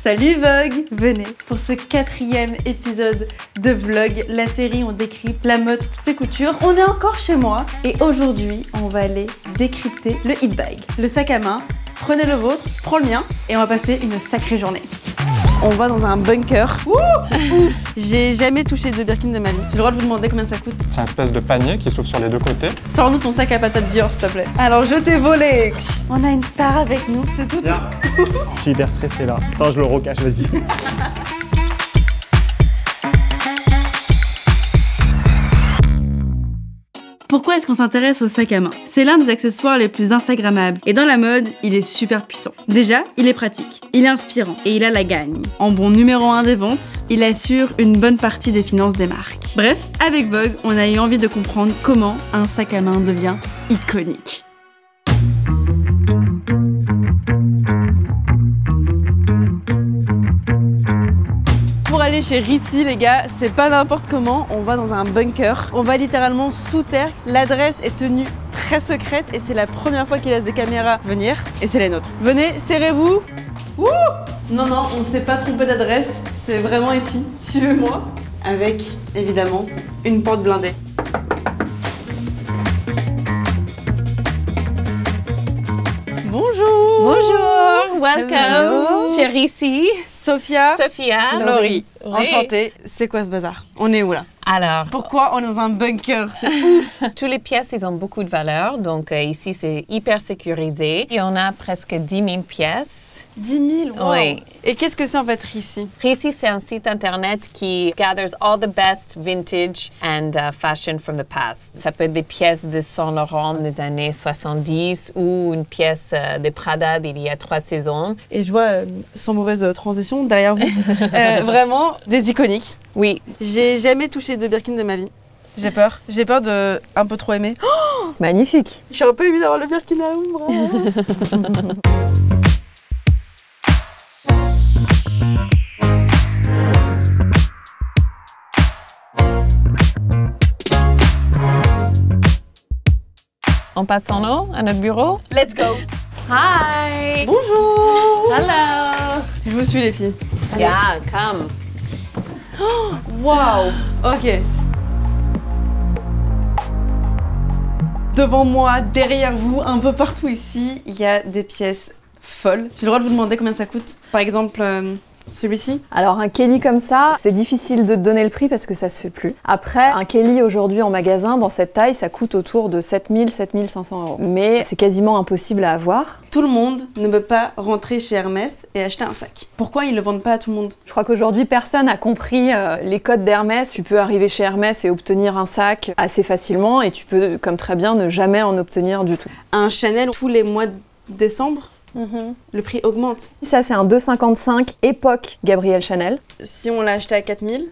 Salut Vogue! Venez pour ce 4e épisode de Vlog, la série où on décrypte la mode, toutes ses coutures. On est encore chez moi et aujourd'hui, on va aller décrypter le hit bag, le sac à main. Prenez le vôtre, je prends le mien et on va passer une sacrée journée. On va dans un bunker. J'ai jamais touché de Birkin de ma vie. J'ai le droit de vous demander combien ça coûte? C'est un espèce de panier qui s'ouvre sur les deux côtés. Sors-nous ton sac à patates Dior, s'il te plaît. Alors, je t'ai volé. On a une star avec nous, c'est tout. Je suis hyper stressé là. Attends, je le recache, vas-y. Pourquoi est-ce qu'on s'intéresse au sac à main? C'est l'un des accessoires les plus instagrammables et dans la mode, il est super puissant. Déjà, il est pratique, il est inspirant et il a la gagne. En bon numéro 1 des ventes, il assure une bonne partie des finances des marques. Bref, avec Vogue, on a eu envie de comprendre comment un sac à main devient iconique. Pour aller chez Rissy, les gars, c'est pas n'importe comment, on va dans un bunker. On va littéralement sous terre. L'adresse est tenue très secrète et c'est la première fois qu'ils laissent des caméras venir et c'est les nôtres. Venez, serrez-vous. Ouh! Non, on s'est pas trompé d'adresse, c'est vraiment ici. Suivez-moi. Avec, évidemment, une porte blindée. Bonjour! Bonjour, welcome chez Rissy. Sophia, Laurie. Oui. Enchantée. C'est quoi ce bazar? On est où là? Alors, Pourquoi on est dans un bunker? C'est ouf! toutes les pièces, ils ont beaucoup de valeur. Donc ici, c'est hyper sécurisé. Et on a presque 10 000 pièces. 10 000, wow. Oui. Et qu'est-ce que c'est en fait Rissy? Rissy, c'est un site internet qui gathers all the best vintage and fashion from the past. Ça peut être des pièces de Saint Laurent des années 70 ou une pièce de Prada d'il y a 3 saisons. Et je vois, sans mauvaise transition, derrière vous, vraiment des iconiques. Oui. J'ai jamais touché de Birkin de ma vie. J'ai peur. J'ai peur de un peu trop aimer. Oh, Magnifique. j'aurais pas envie d'avoir le Birkin à l'ombre. On passe en haut à notre bureau. Let's go! Hi! Bonjour! Hello! Je vous suis les filles. Yeah, come. Waouh! Ok. Devant moi, derrière vous, un peu partout ici, il y a des pièces folles. J'ai le droit de vous demander combien ça coûte? Par exemple, celui-ci? Alors un Kelly comme ça, c'est difficile de te donner le prix parce que ça se fait plus. Après, un Kelly aujourd'hui en magasin, dans cette taille, ça coûte autour de 7 000, 7 500 €. Mais c'est quasiment impossible à avoir. Tout le monde ne peut pas rentrer chez Hermès et acheter un sac. Pourquoi ils ne le vendent pas à tout le monde? Je crois qu'aujourd'hui, personne n'a compris les codes d'Hermès. Tu peux arriver chez Hermès et obtenir un sac assez facilement et tu peux, comme très bien, ne jamais en obtenir du tout. Un Chanel, tous les mois de décembre, le prix augmente. Ça, c'est un 2,55 époque Gabrielle Chanel. Si on l'a acheté à 4 000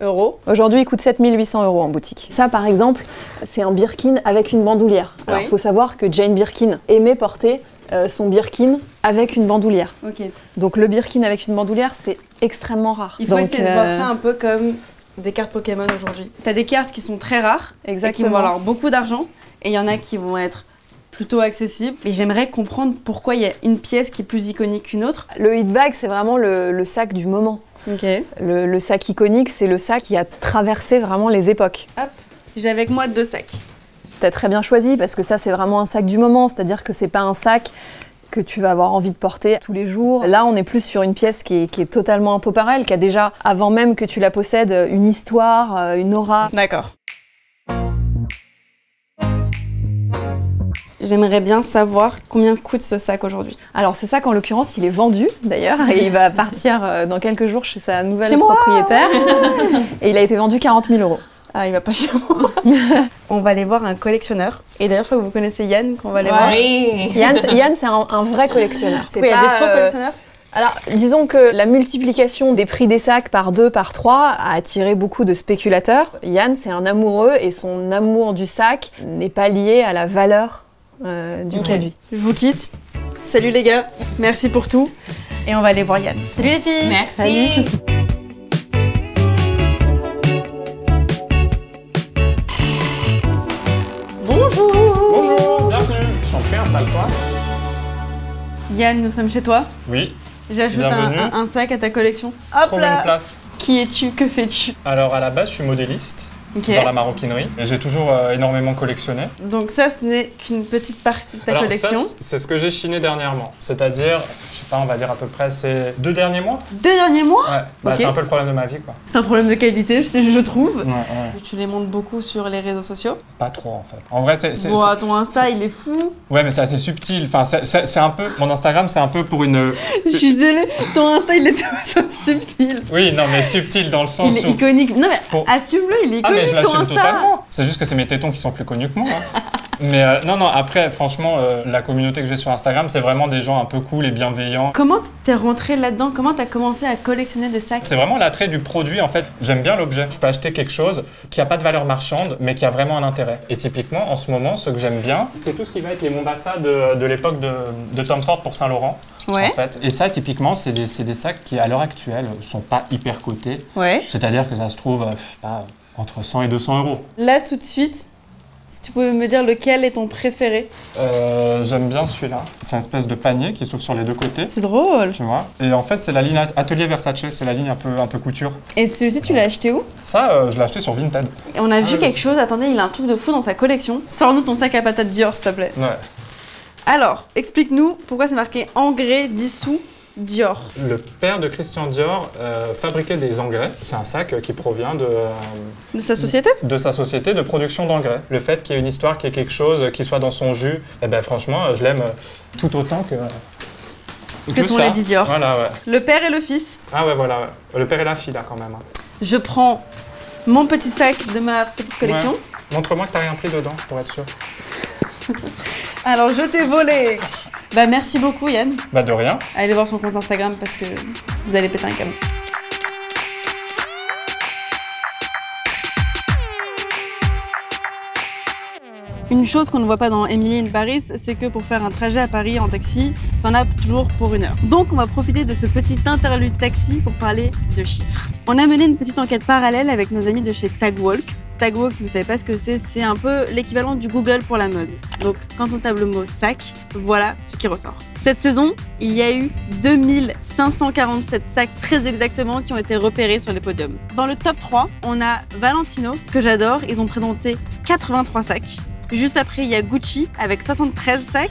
€, Aujourd'hui, il coûte 7 800 € en boutique. Ça, par exemple, c'est un Birkin avec une bandoulière. Alors, il faut savoir que Jane Birkin aimait porter son Birkin avec une bandoulière. ok. Donc, le Birkin avec une bandoulière, c'est extrêmement rare. Il faut Donc, essayer de voir ça un peu comme des cartes Pokémon aujourd'hui. T'as des cartes qui sont très rares, et qui Exactement. vont valoir beaucoup d'argent, et il y en a qui vont être plutôt accessibles. Mais j'aimerais comprendre pourquoi il y a une pièce qui est plus iconique qu'une autre. Le hit bag, c'est vraiment le sac du moment. Ok. Le sac iconique, c'est le sac qui a traversé vraiment les époques. Hop, j'ai avec moi 2 sacs. T'as très bien choisi parce que ça, c'est vraiment un sac du moment. C'est-à-dire que c'est pas un sac que tu vas avoir envie de porter tous les jours. Là, on est plus sur une pièce qui est totalement intemporelle, qui a déjà, avant même que tu la possèdes, une histoire, une aura. D'accord. J'aimerais bien savoir combien coûte ce sac aujourd'hui. Alors ce sac en l'occurrence il est vendu d'ailleurs et il va partir dans quelques jours chez sa nouvelle Chez moi propriétaire et il a été vendu 40 000 €. Ah, il va pas chez moi. On va aller voir un collectionneur. Et d'ailleurs, je crois que vous connaissez Yann, qu'on va aller voir. Oui! Yann c'est un vrai collectionneur. Il y a des faux collectionneurs? Alors, disons que la multiplication des prix des sacs par 2, par 3 a attiré beaucoup de spéculateurs. Yann, c'est un amoureux et son amour du sac n'est pas lié à la valeur du produit. Je vous quitte. Salut les gars, merci pour tout. Et on va aller voir Yann. Salut les filles! Merci! Salut. Bonjour! Bonjour, bienvenue. Je t'en prie, installe-toi. Yann, nous sommes chez toi. Oui. J'ajoute Bienvenue. un sac à ta collection. Hop Trouve une là. place. Qui es-tu? Que fais-tu? Alors à la base, je suis modéliste Ok. dans la maroquinerie et j'ai toujours énormément collectionné. Donc ça, ce n'est qu'une petite partie de ta Alors collection. ça, c'est ce que j'ai chiné dernièrement. C'est-à-dire, je sais pas, on va dire à peu près ces 2 derniers mois. 2 derniers mois? Ouais, bah, Ok. c'est un peu le problème de ma vie, quoi. C'est un problème de qualité, je trouve. Ouais. Tu les montres beaucoup sur les réseaux sociaux. Pas trop en fait. En vrai, c'est Bon, ton Insta, il est fou. ouais, mais c'est assez subtil. Enfin, c'est un peu. Mon Instagram, c'est un peu pour une. Je suis désolée, ton Insta, il est subtil. Oui, non, mais subtil dans le sens Il est où. iconique. Non mais Pour- assume-le, il est Ah, mais iconique je ton l'assume Insta. totalement. C'est juste que c'est mes tétons qui sont plus connus que moi. Hein. Mais non, après, franchement, la communauté que j'ai sur Instagram, c'est vraiment des gens un peu cool et bienveillants. Comment t'es rentré là-dedans? Comment t'as commencé à collectionner des sacs? C'est vraiment l'attrait du produit, en fait. J'aime bien l'objet. Je peux acheter quelque chose qui n'a pas de valeur marchande, mais qui a vraiment un intérêt. Et typiquement, en ce moment, ce que j'aime bien, c'est tout ce qui va être les Mombasa de l'époque de Tom Ford pour Saint-Laurent. Ouais. En fait. Et ça, typiquement, c'est des sacs qui, à l'heure actuelle, sont pas hyper cotés. Ouais. C'est-à-dire que ça se trouve, je sais pas, entre 100 et 200 euros. Là, tout de suite, si tu pouvais me dire lequel est ton préféré. J'aime bien celui-là. C'est une espèce de panier qui s'ouvre sur les 2 côtés. C'est drôle. Tu vois. Et en fait, c'est la ligne Atelier Versace, c'est la ligne un peu couture. Et celui-ci, tu l'as acheté où? Ça, je l'ai acheté sur Vinted. On a vu ouais, quelque chose. Attendez, il a un truc de fou dans sa collection. Sors-nous ton sac à patates Dior, s'il te plaît. Ouais. Alors, explique-nous pourquoi c'est marqué engrais dissous Dior. Le père de Christian Dior fabriquait des engrais. C'est un sac qui provient De sa société? de sa société de production d'engrais. Le fait qu'il y ait une histoire, qu'il y ait quelque chose qui soit dans son jus, eh ben franchement, je l'aime tout autant Que ton ça. Lady Dior. Voilà, ouais. Le père et le fils. Ah ouais, voilà. Ouais. Le père et la fille, là, quand même. Hein. Je prends mon petit sac de ma petite collection. Ouais. Montre-moi que t'as rien pris dedans, pour être sûr. Alors, je t'ai volé. Bah, merci beaucoup, Yann. Bah de rien. Allez voir son compte Instagram parce que vous allez péter un câble. Une chose qu'on ne voit pas dans Emily in Paris, c'est que pour faire un trajet à Paris en taxi, t'en as toujours pour 1 heure. Donc on va profiter de ce petit interlude taxi pour parler de chiffres. On a mené une petite enquête parallèle avec nos amis de chez Tagwalk. Tagwalk, si vous ne savez pas ce que c'est un peu l'équivalent du Google pour la mode. Donc quand on tape le mot sac, voilà ce qui ressort. Cette saison, il y a eu 2547 sacs très exactement qui ont été repérés sur les podiums. Dans le top 3, on a Valentino, que j'adore, ils ont présenté 83 sacs. Juste après, il y a Gucci avec 73 sacs.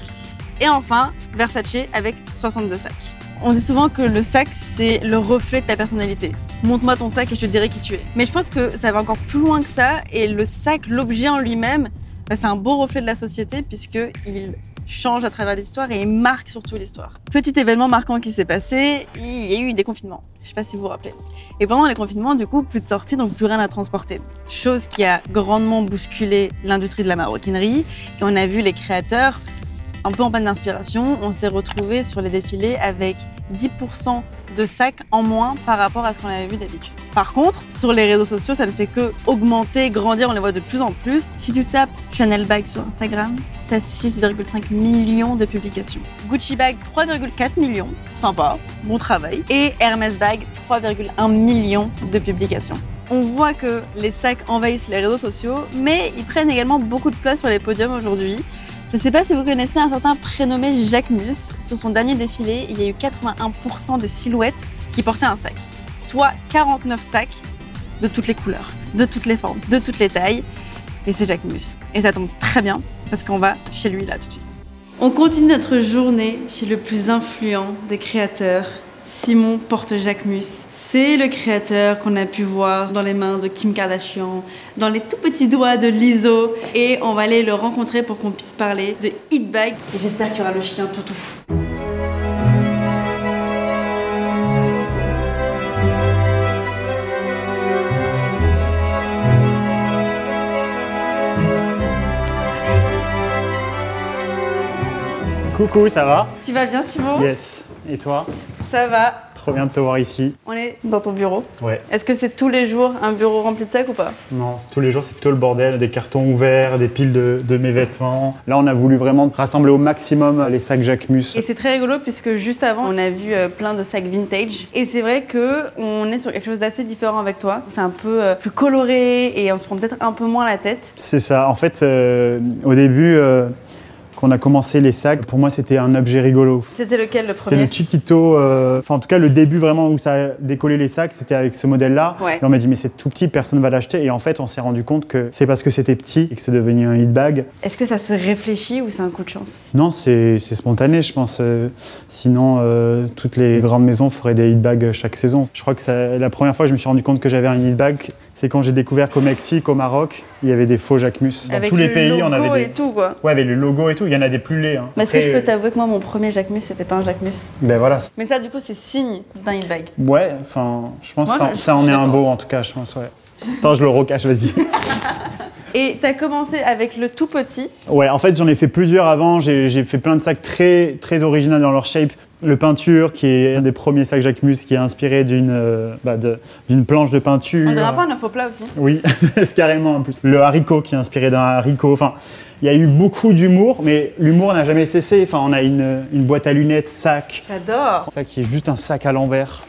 Et enfin, Versace avec 62 sacs. On dit souvent que le sac, c'est le reflet de ta personnalité. Montre-moi ton sac et je te dirai qui tu es. Mais je pense que ça va encore plus loin que ça. Et le sac, l'objet en lui-même, bah, c'est un beau reflet de la société puisqu'il change à travers l'histoire et il marque surtout l'histoire. Petit événement marquant qui s'est passé, il y a eu des confinements. Je sais pas si vous vous rappelez. Et pendant les confinements, du coup, plus de sorties, donc plus rien à transporter. Chose qui a grandement bousculé l'industrie de la maroquinerie. Et on a vu les créateurs un peu en panne d'inspiration. On s'est retrouvés sur les défilés avec 10% de sacs en moins par rapport à ce qu'on avait vu d'habitude. Par contre, sur les réseaux sociaux, ça ne fait que augmenter, grandir, on les voit de plus en plus. Si tu tapes Chanel Bag sur Instagram, t'as 6,5 millions de publications. Gucci Bag, 3,4 millions, sympa, bon travail. Et Hermès Bag, 3,1 millions de publications. On voit que les sacs envahissent les réseaux sociaux, mais ils prennent également beaucoup de place sur les podiums aujourd'hui. Je ne sais pas si vous connaissez un certain prénommé Jacquemus. Sur son dernier défilé, il y a eu 81% des silhouettes qui portaient un sac. Soit 49 sacs de toutes les couleurs, de toutes les formes, de toutes les tailles. Et c'est Jacquemus. Et ça tombe très bien parce qu'on va chez lui là tout de suite. On continue notre journée chez le plus influent des créateurs, Simon Porte-Jacquemus. C'est le créateur qu'on a pu voir dans les mains de Kim Kardashian, dans les tout petits doigts de Lizzo. Et on va aller le rencontrer pour qu'on puisse parler de Hit Bag. Et j'espère qu'il y aura le chien Toutou. Coucou, ça va? Tu vas bien, Simon? Yes. Et toi? Ça va. Trop bien de te voir ici. On est dans ton bureau. Ouais. Est-ce que c'est tous les jours un bureau rempli de sacs ou pas? Non, tous les jours, c'est plutôt le bordel, des cartons ouverts, des piles de mes vêtements. Là, on a voulu vraiment rassembler au maximum les sacs Jacquemus. Et c'est très rigolo puisque juste avant, on a vu plein de sacs vintage. Et c'est vrai qu'on est sur quelque chose d'assez différent avec toi. C'est un peu plus coloré et on se prend peut-être un peu moins la tête. C'est ça. En fait, au début, qu'on a commencé les sacs, pour moi c'était un objet rigolo. C'était lequel le C'était premier? le Chiquito, enfin en tout cas le début vraiment où ça a décollé les sacs, c'était avec ce modèle-là. Ouais. Et on m'a dit mais c'est tout petit, personne ne va l'acheter. Et en fait on s'est rendu compte que c'est parce que c'était petit et que c'est devenu un hit bag. Est-ce que ça se réfléchit ou c'est un coup de chance? Non, c'est spontané je pense. Sinon toutes les grandes maisons feraient des hit bags chaque saison. Je crois que la première fois que je me suis rendu compte que j'avais un hit bag, c'est quand j'ai découvert qu'au Mexique, au Maroc, il y avait des faux Jacquemus. Dans Avec tous les le pays, logo on avait et tout quoi. Ouais, avec le logo et tout, il y en a des plus laids. Hein. Mais est-ce que Après, je peux t'avouer que moi mon premier Jacquemus c'était pas un Jacquemus? Ben voilà. Mais ça du coup c'est signe d'un hit bag. Ouais, enfin, je pense Ouais, que ça en est un d'accord. beau en tout cas, je pense, ouais. Attends, je le recache, vas-y. Et t'as commencé avec le tout petit. Ouais, en fait, j'en ai fait plusieurs avant. J'ai fait plein de sacs très, très originaux dans leur shape. Le peinture, qui est un des premiers sacs Jacquemus, qui est inspiré d'une planche de peinture. On dirait pas un œuf au plat aussi. Oui, c'est carrément en plus. Le haricot, qui est inspiré d'un haricot. Enfin, il y a eu beaucoup d'humour, mais l'humour n'a jamais cessé. Enfin, on a une boîte à lunettes, sac. J'adore. Ça qui est juste un sac à l'envers.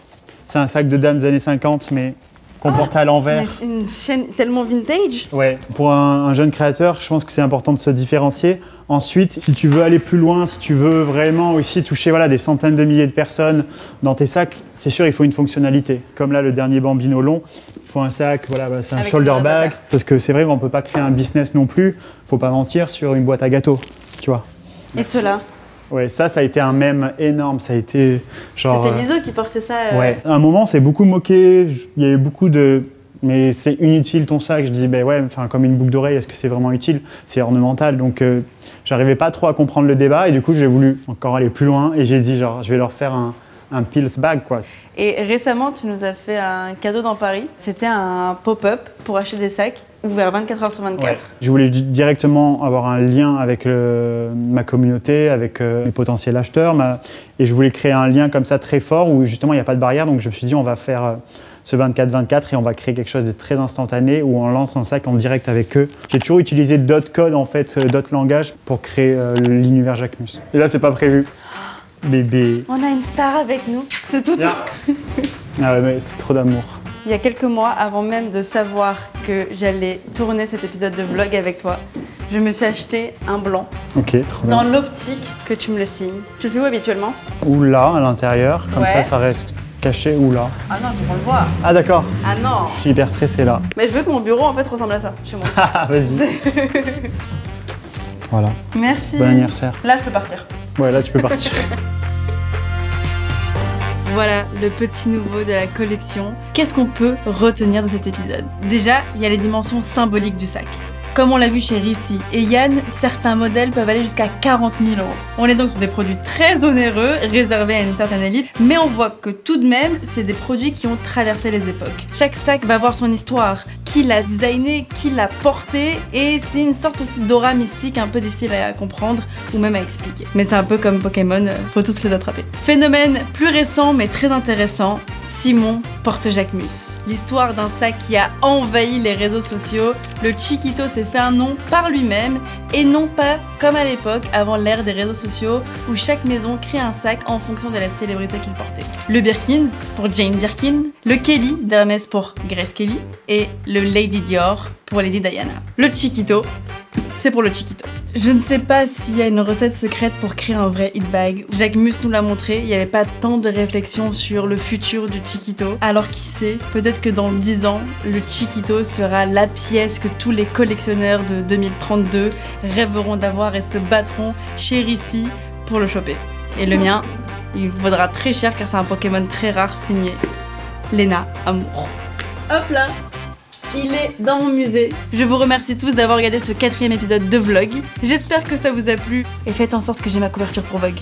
C'est un sac de dame des années 50, mais qu'on portait à l'envers. Mais une chaîne tellement vintage. Ouais, pour un jeune créateur, je pense que c'est important de se différencier. Ensuite, si tu veux aller plus loin, si tu veux vraiment aussi toucher des centaines de milliers de personnes dans tes sacs, c'est sûr, il faut une fonctionnalité. Comme là, le dernier Bambino long, il faut un sac, c'est un Avec shoulder son bag. adaptateur. Parce que c'est vrai qu'on ne peut pas créer un business non plus, faut pas mentir, sur une boîte à gâteaux, tu vois. Et cela. Ouais, ça a été un mème énorme, ça a été genre... C'était l'ISO qui portait ça. Ouais, à un moment, c'est beaucoup moqué, il y a eu beaucoup de... Mais c'est inutile ton sac. Je dis, comme une boucle d'oreille, est-ce que c'est vraiment utile? C'est ornemental. Donc, j'arrivais pas trop à comprendre le débat. Et du coup, j'ai voulu encore aller plus loin. Et j'ai dit, je vais leur faire un Pils bag, quoi. Et récemment, tu nous as fait un cadeau dans Paris. C'était un pop-up pour acheter des sacs ouvert 24 h sur 24. Ouais. Je voulais directement avoir un lien avec ma communauté, avec mes potentiels acheteurs. Et je voulais créer un lien comme ça très fort où justement, il n'y a pas de barrière. Donc, je me suis dit, on va faire... ce 24-24 et on va créer quelque chose de très instantané où on lance un sac en direct avec eux. J'ai toujours utilisé d'autres codes, en fait, d'autres langages pour créer l'univers Jacquemus. Et là, c'est pas prévu. Bébé. On a une star avec nous. C'est tout. Bien. Ah ouais, mais c'est trop d'amour. Il y a quelques mois, avant même de savoir que j'allais tourner cet épisode de vlog avec toi, je me suis acheté un blanc Ok, trop dans bien. l'optique que tu me le signes. Tu le fais où habituellement? Ou là, à l'intérieur, comme Ouais. ça reste caché ou là. Ah non, je veux qu'on le voit. Ah d'accord, Ah non. je suis hyper stressé là. Mais je veux que mon bureau en fait ressemble à ça chez moi. Ah, vas-y. Voilà, Merci. bon anniversaire. Là, je peux partir. Ouais, là tu peux partir. Voilà le petit nouveau de la collection. Qu'est-ce qu'on peut retenir de cet épisode? Déjà, il y a les dimensions symboliques du sac. Comme on l'a vu chez Rissi et Yann, certains modèles peuvent aller jusqu'à 40 000 €. On est donc sur des produits très onéreux, réservés à une certaine élite, mais on voit que tout de même, c'est des produits qui ont traversé les époques. Chaque sac va avoir son histoire, qui l'a designé, qui l'a porté, et c'est une sorte aussi d'aura mystique un peu difficile à comprendre ou même à expliquer. Mais c'est un peu comme Pokémon, faut tous les attraper. Phénomène plus récent mais très intéressant, Simon porte Jacquemus. L'histoire d'un sac qui a envahi les réseaux sociaux, le Chiquito s'est fait un nom par lui-même et non pas comme à l'époque avant l'ère des réseaux sociaux où chaque maison crée un sac en fonction de la célébrité qu'il portait. Le Birkin pour Jane Birkin, le Kelly d'Hermès pour Grace Kelly et le Lady Dior pour Lady Diana. Le Chiquito, c'est pour le Chiquito. Je ne sais pas s'il y a une recette secrète pour créer un vrai hit bag. Jacquemus nous l'a montré, il n'y avait pas tant de réflexion sur le futur du Chiquito. Alors qui sait, peut-être que dans 10 ans, le Chiquito sera la pièce que tous les collectionneurs de 2032 rêveront d'avoir et se battront chez Rissi pour le choper. Et le mien, il vaudra très cher car c'est un Pokémon très rare signé Léna Amour. Hop là! Il est dans mon musée. Je vous remercie tous d'avoir regardé ce 4e épisode de vlog. J'espère que ça vous a plu et faites en sorte que j'ai ma couverture pour Vogue.